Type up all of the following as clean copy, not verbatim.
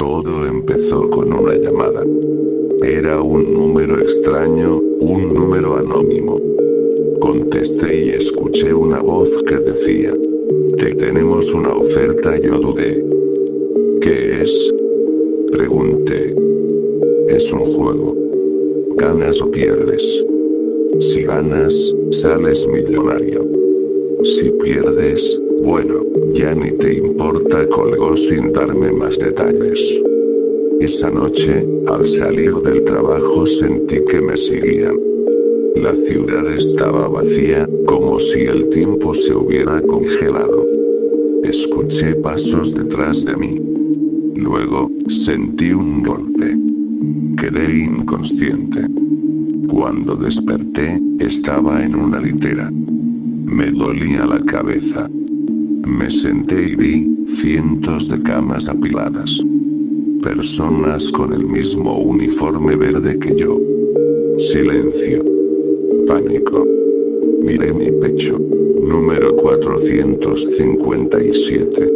Todo empezó con una llamada. Era un número extraño, un número anónimo. Contesté y escuché una voz que decía: te tenemos una oferta. Yo dudé. ¿Qué es? Pregunté. Es un juego. Ganas o pierdes. Si ganas, sales millonario. Si pierdes, bueno, ya ni te importa. Colgó sin darme más detalles. Esa noche, al salir del trabajo sentí que me seguían. La ciudad estaba vacía, como si el tiempo se hubiera congelado. Escuché pasos detrás de mí. Luego, sentí un golpe. Quedé inconsciente. Cuando desperté, estaba en una litera. Me dolía la cabeza. Me senté y vi cientos de camas apiladas. Personas con el mismo uniforme verde que yo. Silencio. Pánico. Miré mi pecho. Número 457.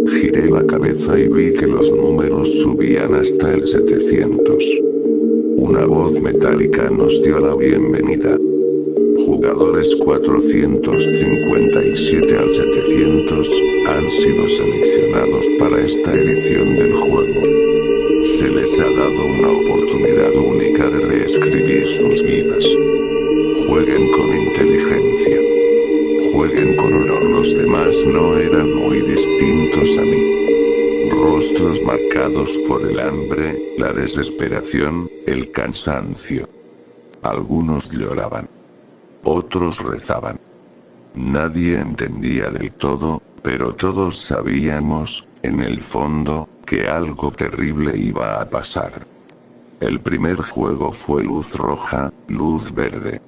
Giré la cabeza y vi que los números subían hasta el 700. Una voz metálica nos dio la bienvenida. Jugadores 457 al 700 han sido seleccionados para esta edición del juego. Se les ha dado una oportunidad única de reescribir sus vidas. Jueguen con inteligencia. Jueguen con honor. Los demás no eran muy distintos a mí. Rostros marcados por el hambre, la desesperación, el cansancio. Algunos lloraban. Otros rezaban. Nadie entendía del todo, pero todos sabíamos, en el fondo, que algo terrible iba a pasar. El primer juego fue luz roja, luz verde.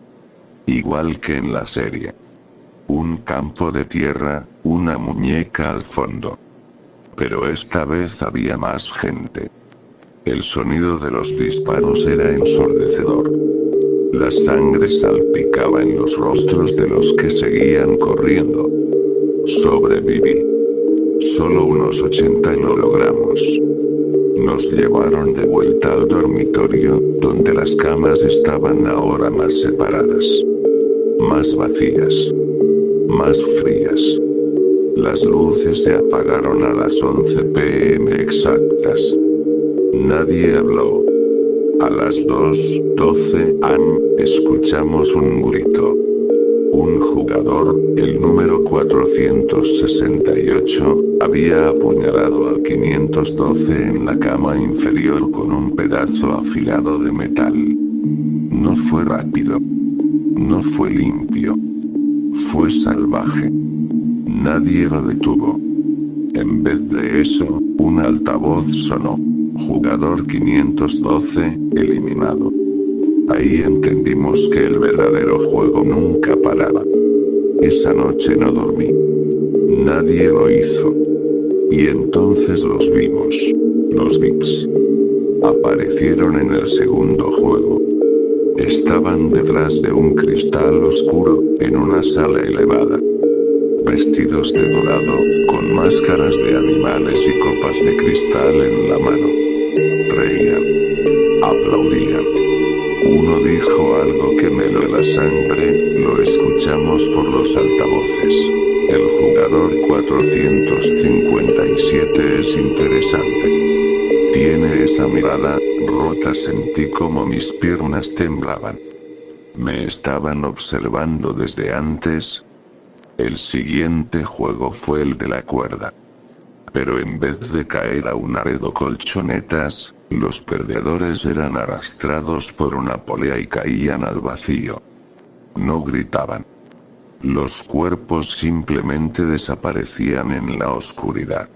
Igual que en la serie. Un campo de tierra, una muñeca al fondo. Pero esta vez había más gente. El sonido de los disparos era ensordecedor. La sangre salpicaba en los rostros de los que seguían corriendo. Sobreviví. Solo unos 80 lo logramos. Nos llevaron de vuelta al dormitorio, donde las camas estaban ahora más separadas. Más vacías. Más frías. Las luces se apagaron a las 11 p.m. exactas. Nadie habló. A las 2:12 am, escuchamos un grito. Un jugador, el número 468, había apuñalado al 512 en la cama inferior con un pedazo afilado de metal. No fue rápido. No fue limpio. Fue salvaje. Nadie lo detuvo. En vez de eso, un altavoz sonó. Jugador 512, eliminado. Ahí entendimos que el verdadero juego nunca paraba. Esa noche no dormí. Nadie lo hizo. Y entonces los vimos. Los VIPs. Aparecieron en el segundo juego. Estaban detrás de un cristal oscuro, en una sala elevada. Vestidos de dorado, con máscaras de animales y copas de cristal en la mano. Reían. Aplaudían. Uno dijo algo que me heló la sangre, lo escuchamos por los altavoces. El jugador 457 es interesante. Tiene esa mirada rota. Sentí como mis piernas temblaban. Me estaban observando desde antes. El siguiente juego fue el de la cuerda. Pero en vez de caer a una red o colchonetas, los perdedores eran arrastrados por una polea y caían al vacío. No gritaban. Los cuerpos simplemente desaparecían en la oscuridad.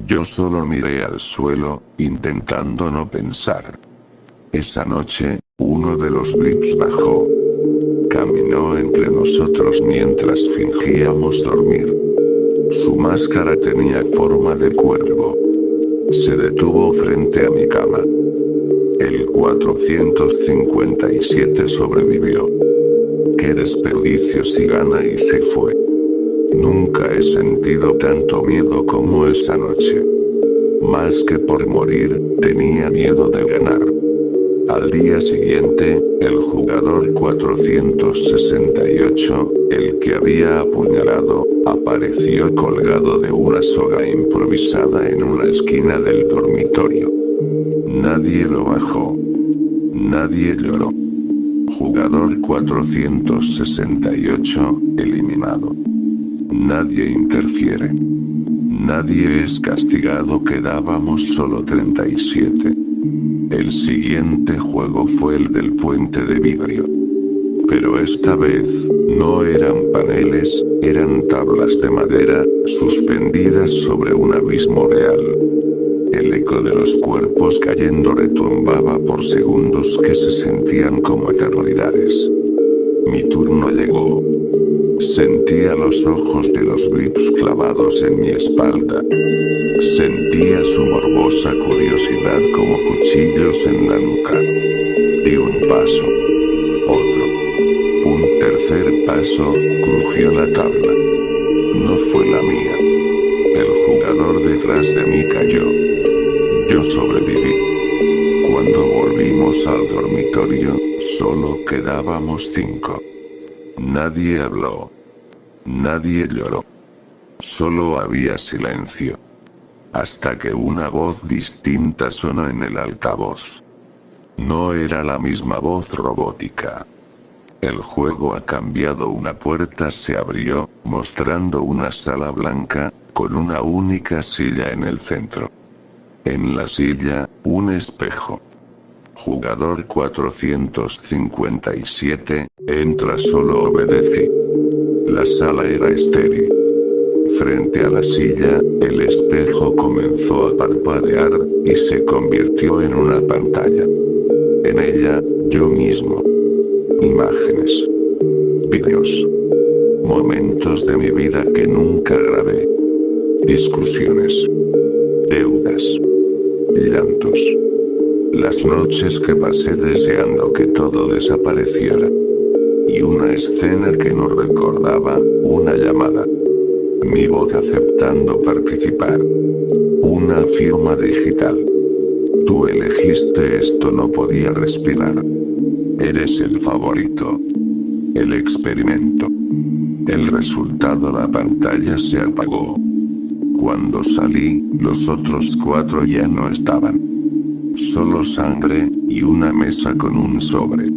Yo solo miré al suelo, intentando no pensar. Esa noche, uno de los VIPs bajó. Caminó entre nosotros mientras fingíamos dormir. Su máscara tenía forma de cuervo. Se detuvo frente a mi cama. El 457 sobrevivió. Qué desperdicio si gana, y se fue. Nunca he sentido tanto miedo como esa noche. Más que por morir, tenía miedo de ganar. Al día siguiente, el jugador 468, el que había apuñalado, apareció colgado de una soga improvisada en una esquina del dormitorio. Nadie lo bajó. Nadie lloró. Jugador 468, eliminado. Nadie interfiere. Nadie es castigado. Quedábamos solo 37. El siguiente juego fue el del puente de vidrio. Pero esta vez, no eran paneles, eran tablas de madera, suspendidas sobre un abismo real. El eco de los cuerpos cayendo retumbaba por segundos que se sentían como eternidades. Mi turno llegó. Sentía los ojos de los VIPs clavados en mi espalda. Sentía su morbosa curiosidad como cuchillos en la nuca. Di un paso. Otro. Un tercer paso, crujió la tabla. No fue la mía. El jugador detrás de mí cayó. Yo sobreviví. Cuando volvimos al dormitorio, solo quedábamos 5. Nadie habló. Nadie lloró. Solo había silencio. Hasta que una voz distinta sonó en el altavoz. No era la misma voz robótica. El juego ha cambiado. Una puerta se abrió, mostrando una sala blanca, con una única silla en el centro. En la silla, un espejo. Jugador 457, entra. Solo obedecí. La sala era estéril. Frente a la silla, el espejo comenzó a parpadear, y se convirtió en una pantalla. En ella, yo mismo. Imágenes. Vídeos. Momentos de mi vida que nunca grabé. Discusiones. Deudas. Llantos. Las noches que pasé deseando que todo desapareciera. Y una escena que no recordaba, una llamada. Mi voz aceptando participar. Una firma digital. Tú elegiste esto, no podía respirar. Eres el favorito. El experimento. El resultado, la pantalla se apagó. Cuando salí, los otros 4 ya no estaban. Solo sangre, y una mesa con un sobre.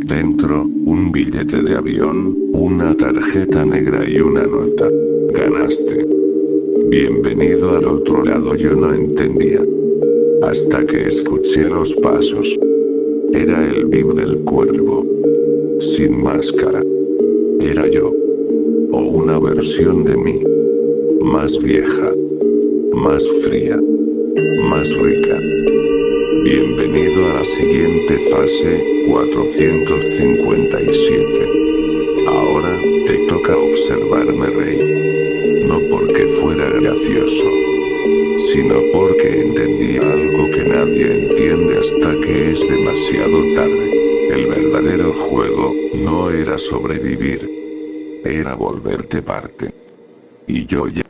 Dentro, un billete de avión, una tarjeta negra y una nota. Ganaste. Bienvenido al otro lado. Yo no entendía. Hasta que escuché los pasos. Era el VIP del cuervo. Sin máscara. Era yo. O una versión de mí. Más vieja. Más fría. Más rica. Bienvenido a la siguiente fase, 457. Ahora, te toca observarme, rey. No porque fuera gracioso, sino porque entendí algo que nadie entiende hasta que es demasiado tarde. El verdadero juego no era sobrevivir, era volverte parte. Y yo ya